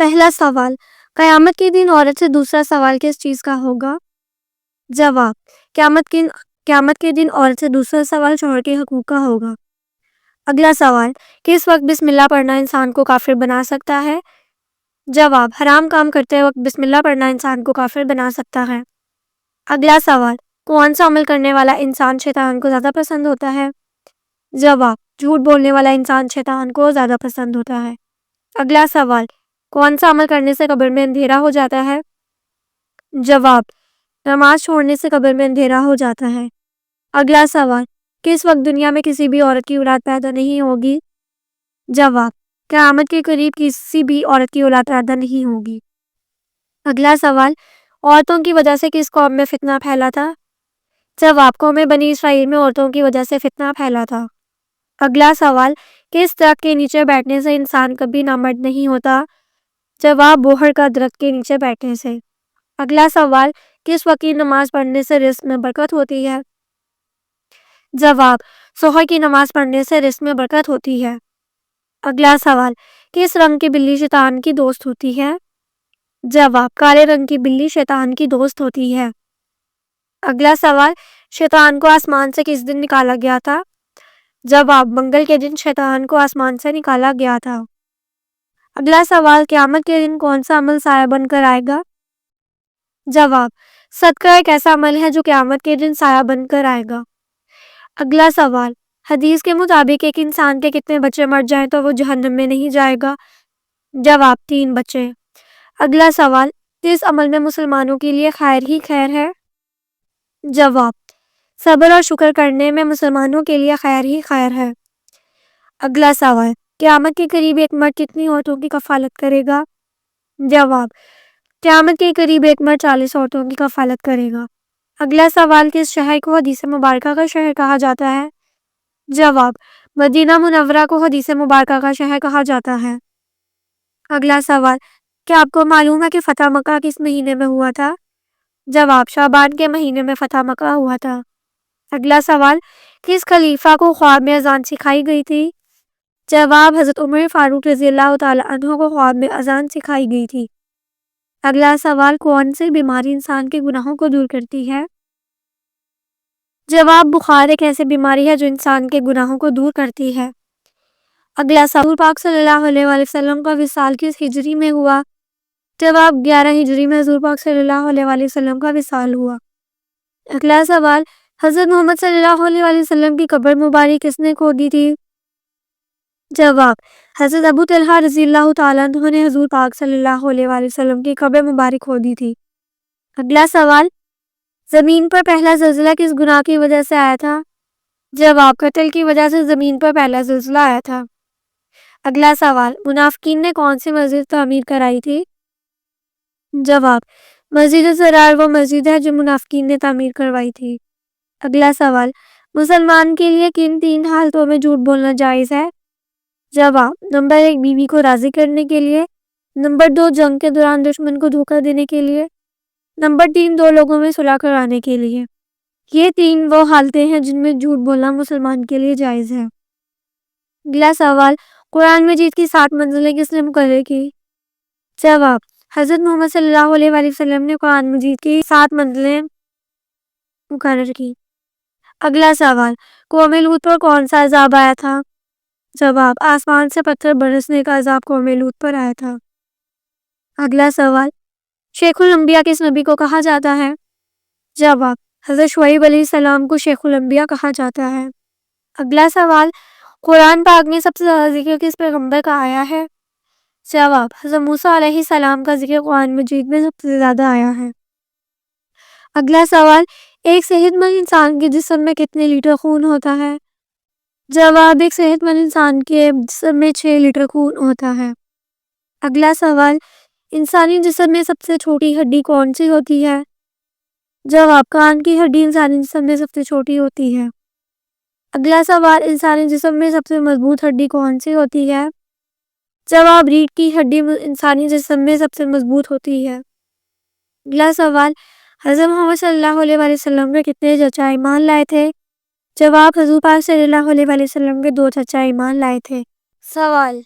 پہلا سوال، قیامت کے دن عورت سے دوسرا سوال کس چیز کا ہوگا؟ جواب، قیامت کے دن عورت سے دوسرا سوال شوہر کے حقوق کا ہوگا۔ اگلا سوال، کس وقت بسم اللہ پڑھنا انسان کو کافر بنا سکتا ہے؟ جواب، حرام کام کرتے وقت بسم اللہ پڑھنا انسان کو کافر بنا سکتا ہے۔ اگلا سوال، کون سا عمل کرنے والا انسان شیطان کو زیادہ پسند ہوتا ہے؟ جواب، جھوٹ بولنے والا انسان شیطان کو زیادہ پسند ہوتا ہے۔ اگلا سوال، کون سا عمل کرنے سے قبر میں اندھیرا ہو جاتا ہے؟ جواب، نماز چھوڑنے سے قبر میں اندھیرا ہو جاتا ہے۔ اگلا سوال، کس وقت دنیا میں کسی بھی عورت کی اولاد پیدا نہیں ہوگی؟ جواب، قیامت کے قریب کسی بھی عورت کی اولاد پیدا نہیں ہوگی۔ اگلا سوال، عورتوں کی وجہ سے کس قوم میں فتنہ پھیلا تھا؟ جواب، قوم بنی اسرائیل میں عورتوں کی وجہ سے فتنہ پھیلا تھا۔ اگلا سوال، کس درخت کے نیچے بیٹھنے سے انسان کبھی نامرد نہیں ہوتا؟ جواب، بوہر کا درخت کے نیچے بیٹھنے سے۔ اگلا سوال، کس وقت کی نماز پڑھنے سے رزق میں برکت ہوتی ہے؟ جواب، سحر کی نماز پڑھنے سے رزق میں برکت ہوتی ہے۔ اگلا سوال، کس رنگ کی بلی شیطان کی دوست ہوتی ہے؟ جواب، کالے رنگ کی بلی شیطان کی دوست ہوتی ہے۔ اگلا سوال، شیطان کو آسمان سے کس دن نکالا گیا تھا؟ جواب، منگل کے دن شیطان کو آسمان سے نکالا گیا تھا۔ اگلا سوال، قیامت کے دن کون سا عمل سایہ بن کر آئے گا؟ جواب، صدقہ ایک ایسا عمل ہے جو قیامت کے دن سایہ بن کر آئے گا۔ اگلا سوال، حدیث کے مطابق ایک انسان کے کتنے بچے مر جائیں تو وہ جہنم میں نہیں جائے گا؟ جواب، 3 بچے۔ اگلا سوال، کس عمل میں مسلمانوں کے لیے خیر ہی خیر ہے؟ جواب، صبر اور شکر کرنے میں مسلمانوں کے لیے خیر ہی خیر ہے۔ اگلا سوال، قیامت کے قریب ایک مرد کتنی عورتوں کی کفالت کرے گا؟ جواب، قیامت کے قریب ایک مرد 40 عورتوں کی کفالت کرے گا۔ اگلا سوال، کس شہر کو حدیث مبارکہ کا شہر کہا جاتا ہے؟ جواب، مدینہ منورہ کو حدیث مبارکہ کا شہر کہا جاتا ہے۔ اگلا سوال، کیا آپ کو معلوم ہے کہ فتح مکہ کس مہینے میں ہوا تھا؟ جواب، شعبان کے مہینے میں فتح مکہ ہوا تھا۔ اگلا سوال، کس خلیفہ کو خواب میں اذان سکھائی گئی تھی؟ جواب، حضرت عمر فاروق رضی اللہ تعالیٰ عنہ کو خواب میں اذان سکھائی گئی تھی۔ اگلا سوال، کون سی بیماری انسان کے گناہوں کو دور کرتی ہے؟ جواب، بخار ایک ایسی بیماری ہے جو انسان کے گناہوں کو دور کرتی ہے۔ اگلا سوال، حضور پاک صلی اللہ علیہ وآلہ وسلم کا وصال کس ہجری میں ہوا؟ جواب، 11 ہجری میں حضور پاک صلی اللہ علیہ وآلہ وسلم کا وصال ہوا۔ اگلا سوال، حضرت محمد صلی اللہ علیہ وآلہ وسلم کی قبر مبارک کس نے کھودی تھی؟ جواب، حضرت ابو طلحہ رضی اللہ تعالیٰ عنہ نے حضور پاک صلی اللہ علیہ وآلہ وسلم کی قبر مبارک کھودی تھی۔ اگلا سوال، زمین پر پہلا زلزلہ کس گناہ کی وجہ سے آیا تھا؟ جواب، قتل کی وجہ سے زمین پر پہلا زلزلہ آیا تھا۔ اگلا سوال، منافقین نے کون سی مسجد تعمیر کرائی تھی؟ جواب، مسجد ضرار وہ مسجد ہے جو منافقین نے تعمیر کروائی تھی۔ اگلا سوال، مسلمان کے لیے کن 3 حالتوں میں جھوٹ بولنا جائز ہے؟ جواب، نمبر 1 بیوی کو راضی کرنے کے لیے، نمبر 2 جنگ کے دوران دشمن کو دھوکہ دینے کے لیے، نمبر 3 2 لوگوں میں صلح کرانے کے لیے۔ یہ 3 وہ حالتیں ہیں جن میں جھوٹ بولنا مسلمان کے لیے جائز ہے۔ اگلا سوال، قرآن مجید کی 7 منزلیں کس نے مقرر کی؟ جواب، حضرت محمد صلی اللہ علیہ وآلہ وسلم نے قرآن مجید کی 7 منزلیں مقرر کی۔ اگلا سوال، قوم لوط پر کون سا عذاب آیا تھا؟ جواب، آسمان سے پتھر برسنے کا عذاب قوم لوط پر آیا تھا۔ اگلا سوال، شیخ الانبیاء کس نبی کو کہا جاتا ہے؟ جواب، حضرت شعیب علیہ السلام کو شیخ الانبیاء کہا جاتا ہے۔ اگلا سوال، قرآن پاک میں سب سے زیادہ ذکر کس پیغمبر کا آیا ہے؟ جواب، حضرت موسیٰ علیہ السلام کا ذکر قرآن مجید میں سب سے زیادہ آیا ہے۔ اگلا سوال، ایک صحت مند انسان کے جسم میں کتنے لیٹر خون ہوتا ہے؟ جواب، ایک صحت مند انسان کے جسم میں 6 لیٹر خون ہوتا ہے۔ اگلا سوال، انسانی جسم میں سب سے چھوٹی ہڈی کون سی ہوتی ہے؟ جواب، کان کی ہڈی انسانی جسم میں سب سے چھوٹی ہوتی ہے۔ اگلا سوال، انسانی جسم میں سب سے مضبوط ہڈی کون سی ہوتی ہے؟ جواب، ریڑھ کی ہڈی انسانی جسم میں سب سے مضبوط ہوتی ہے۔ اگلا سوال، حضرت محمد صلی اللہ علیہ وآلہ وسلم کے کتنے چچا ایمان لائے تھے؟ جواب، حضور پاک صلی اللہ علیہ وآلہ وسلم کے 2 چچا ایمان لائے تھے۔ سوال،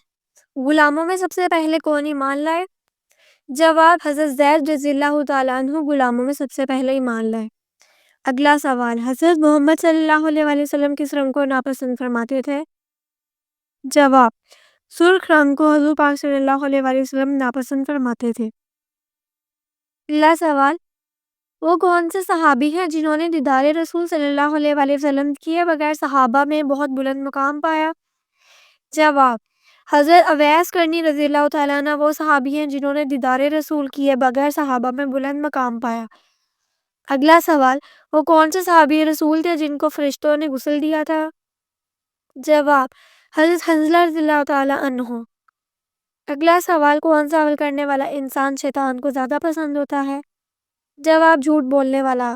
غلاموں میں سب سے پہلے کون ایمان لائے؟ جواب: حضرت زید رضی اللہ تعالیٰ عنہ غلاموں میں سب سے پہلے ایمان لائے۔ اگلا سوال: حضرت محمد صلی اللہ علیہ وآلہ وسلم کس رنگ کو ناپسند فرماتے تھے؟ جواب: سرخ رنگ کو حضور پاک صلی اللہ علیہ وآلہ وسلم ناپسند فرماتے تھے۔ اگلا سوال: وہ کون سے صحابی ہیں جنہوں نے دیدار رسول صلی اللہ علیہ وآلہ وسلم کیے بغیر صحابہ میں بہت بلند مقام پایا؟ جواب: حضرت اویس کرنی رضی اللہ تعالیٰ عنہ وہ صحابی ہیں جنہوں نے دیدار رسول کیے بغیر صحابہ میں بلند مقام پایا۔ اگلا سوال: وہ کون سے صحابی رسول تھے جن کو فرشتوں نے غسل دیا تھا؟ جواب: حضرت حنظلہ رضی اللہ تعالیٰ عنہ۔ اگلا سوال: کون سا عمل کرنے والا انسان شیطان کو زیادہ پسند ہوتا ہے؟ جواب: جھوٹ بولنے والا۔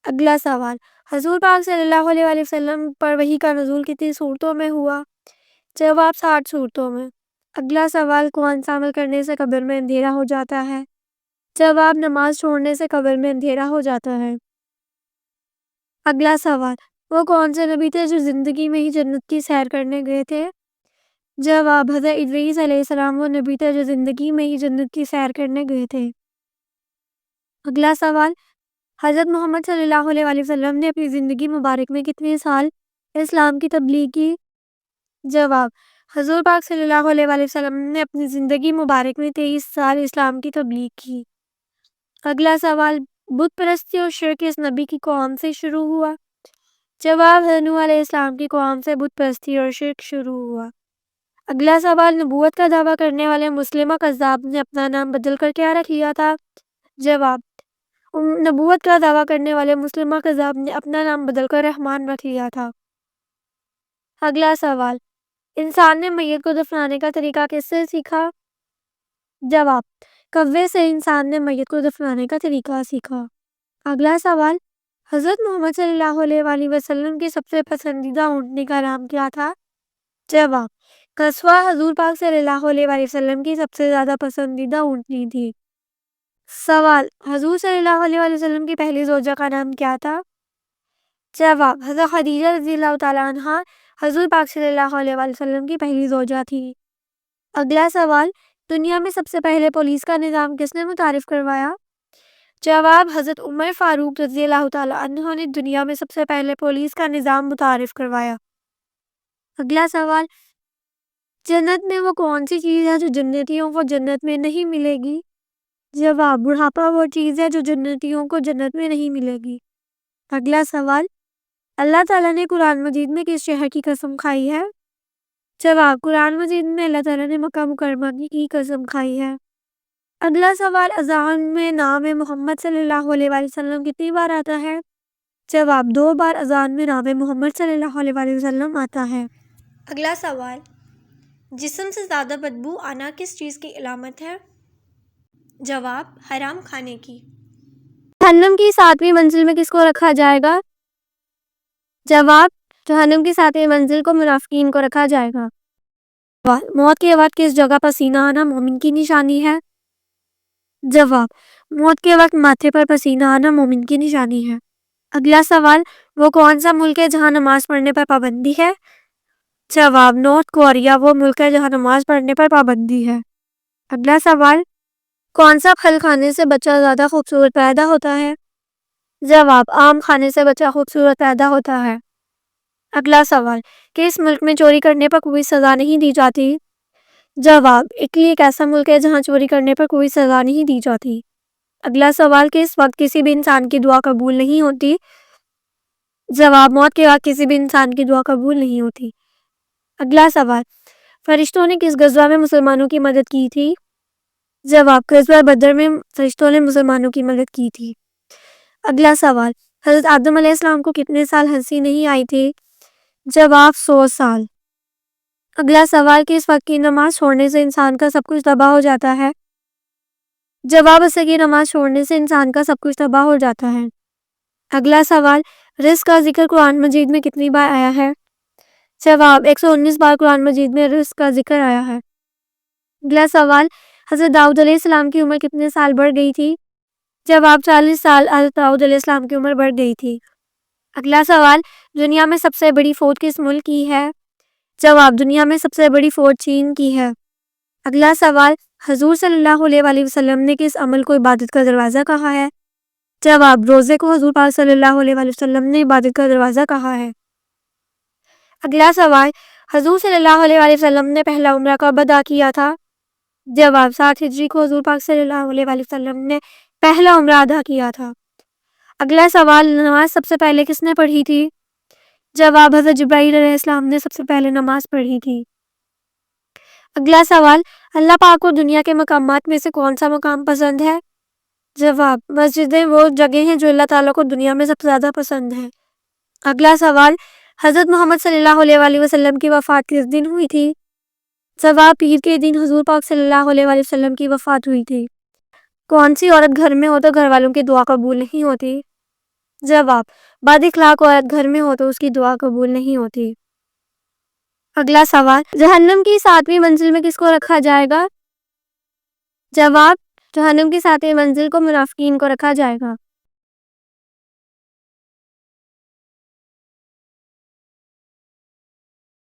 اگلا سوال: حضور پاک صلی اللہ علیہ وآلہ وسلم پر وحی کا نزول کتنی صورتوں میں ہوا؟ جواب: 60 صورتوں میں۔ اگلا سوال: کون سا عمل کرنے سے قبر میں اندھیرا ہو جاتا ہے؟ جواب: نماز چھوڑنے سے قبر میں اندھیرا ہو جاتا ہے۔ اگلا سوال: وہ کون سے نبی تھے جو زندگی میں ہی جنت کی سیر کرنے گئے تھے؟ جواب: حضرت ادریس علیہ السلام وہ نبی تھے جو زندگی میں ہی جنت کی سیر کرنے گئے تھے۔ اگلا سوال: حضرت محمد صلی اللہ علیہ وآلہ وسلم نے اپنی زندگی مبارک میں کتنے سال اسلام کی تبلیغ کی؟ جواب: حضور پاک صلی اللہ علیہ وآلہ وسلم نے اپنی زندگی مبارک میں 23 سال اسلام کی تبلیغ کی۔ اگلا سوال: بت پرستی اور شرک اس نبی کی قوم سے شروع ہوا؟ جواب: حضرت نوح علیہ السلام کی قوم سے بت پرستی اور شرک شروع ہوا۔ اگلا سوال: نبوت کا دعویٰ کرنے والے مسلمہ کذاب نے اپنا نام بدل کر کیا رکھ لیا تھا؟ جواب: نبوت کا دعویٰ کرنے والے مسلمہ کذاب نے اپنا نام بدل کر رحمان رکھ لیا تھا۔ اگلا سوال: انسان نے میت کو دفنانے کا طریقہ کس سے سیکھا؟ جواب: کوے سے انسان نے میت کو دفنانے کا طریقہ سیکھا۔ اگلا سوال: حضرت محمد صلی اللہ علیہ وآلہ وسلم کی سب سے پسندیدہ اونٹنی کا نام کیا تھا؟ جواب: قصوہ حضور پاک صلی اللہ علیہ وآلہ وسلم کی سب سے زیادہ پسندیدہ اونٹنی تھی۔ سوال: حضور صلی اللہ علیہ وآلہ وسلم کی پہلی زوجہ کا نام کیا تھا؟ جواب: حضرت خدیجہ رضی اللہ تعالیٰ عنہا حضور پاک صلی اللہ علیہ وآلہ وسلم کی پہلی زوجہ تھی۔ اگلا سوال: دنیا میں سب سے پہلے پولیس کا نظام کس نے متعارف کروایا؟ جواب: حضرت عمر فاروق رضی اللہ تعالیٰ عنہ نے دنیا میں سب سے پہلے پولیس کا نظام متعارف کروایا۔ اگلا سوال: جنت میں وہ کون سی چیز ہے جو جنتیوں کو جنت میں نہیں ملے گی؟ جواب: بڑھاپا وہ چیز ہے جو جنتیوں کو جنت میں نہیں ملے گی۔ اگلا سوال: اللہ تعالیٰ نے قرآن مجید میں کس شہر کی قسم کھائی ہے؟ جواب: قرآن مجید میں اللہ تعالیٰ نے مکہ مکرمہ کی قسم کھائی ہے۔ اگلا سوال: اذان میں نام محمد صلی اللہ علیہ وآلہ وسلم کتنی بار آتا ہے؟ جواب: 2 بار اذان میں نام محمد صلی اللہ علیہ وآلہ وسلم آتا ہے۔ اگلا سوال: جسم سے زیادہ بدبو آنا کس چیز کی علامت ہے؟ جواب: حرام کھانے کی۔ جہنم کی 7ویں منزل میں کس کو رکھا جائے گا؟ جواب: جہنم کی 7ویں منزل کو منافقین کو رکھا جائے گا۔ موت کے وقت کس جگہ پسینہ آنا مومن کی نشانی ہے؟ جواب: موت کے وقت ماتھے پر پسینہ آنا مومن کی نشانی ہے۔ اگلا سوال: وہ کون سا ملک ہے جہاں نماز پڑھنے پر پابندی ہے؟ جواب: نارتھ کوریا وہ ملک ہے جہاں نماز پڑھنے پر پابندی ہے۔ اگلا سوال: کون سا پھل کھانے سے بچہ زیادہ خوبصورت پیدا ہوتا ہے؟ جواب: آم کھانے سے بچہ خوبصورت پیدا ہوتا ہے۔ اگلا سوال: کس ملک میں چوری کرنے پر کوئی سزا نہیں دی جاتی؟ جواب: اٹلی ایک ایسا ملک ہے جہاں چوری کرنے پر کوئی سزا نہیں دی جاتی۔ اگلا سوال: کس وقت کسی بھی انسان کی دعا قبول نہیں ہوتی؟ جواب: موت کے وقت کسی بھی انسان کی دعا قبول نہیں ہوتی۔ اگلا سوال: فرشتوں نے کس غزوہ میں مسلمانوں کی مدد کی تھی؟ جواب: غزوہ بدر میں فرشتوں نے مسلمانوں کی مدد کی تھی۔ اگلا سوال: حضرت آدم علیہ السلام کو کتنے سال ہنسی نہیں آئی تھی؟ جواب: 100 سال۔ اگلا سوال: کس وقت کی نماز چھوڑنے سے انسان کا سب کچھ تباہ ہو جاتا ہے؟ جواب: عصر کی نماز چھوڑنے سے انسان کا سب کچھ تباہ ہو جاتا ہے۔ اگلا سوال: رزق کا ذکر قرآن مجید میں کتنی بار آیا ہے؟ جواب: 119 بار قرآن مجید میں رزق کا ذکر آیا ہے۔ اگلا سوال: حضرت داؤد علیہ السلام کی عمر کتنے سال بڑھ گئی تھی؟ جواب: 40 سال حضرت داؤد علیہ السلام کی عمر بڑھ گئی تھی۔ اگلا سوال: دنیا میں سب سے بڑی فوج کس ملک کی ہے؟ جواب: دنیا میں سب سے بڑی فوج چین کی ہے۔ اگلا سوال، حضور صلی اللہ علیہ وآلہ وسلم نے کس عمل کو عبادت کا دروازہ کہا ہے؟ جواب، روزے کو حضور پاک صلی اللہ علیہ وآلہ وسلم نے عبادت کا دروازہ کہا ہے۔ اگلا سوال، حضور صلی اللہ علیہ وآلہ وسلم نے پہلا عمرہ کب ادا کیا تھا؟ جواب، 7 ہجری کو حضور پاک صلی اللہ علیہ وآلہ وسلم نے پہلا عمرہ ادا کیا تھا۔ اگلا سوال، نماز سب سے پہلے کس نے پڑھی تھی؟ جواب، حضرت جبرائیل علیہ السلام نے سب سے پہلے نماز پڑھی تھی۔ اگلا سوال، اللہ پاک کو دنیا کے مقامات میں سے کون سا مقام پسند ہے؟ جواب، مسجدیں وہ جگہ ہیں جو اللہ تعالیٰ کو دنیا میں سب سے زیادہ پسند ہیں۔ اگلا سوال، حضرت محمد صلی اللہ علیہ وآلہ وسلم کی وفات کس دن ہوئی تھی؟ جواب، پیر کے دن حضور پاک صلی اللہ علیہ وآلہ وسلم کی وفات ہوئی تھی۔ کون سی عورت گھر میں ہو تو گھر والوں کی دعا قبول نہیں ہوتی؟ جواب، بد اخلاق عورت گھر میں ہو تو اس کی دعا قبول نہیں ہوتی۔ اگلا سوال، جہنم کی 7ویں منزل میں کس کو رکھا جائے گا؟ جواب، جہنم کی 7ویں منزل کو منافقین کو رکھا جائے گا۔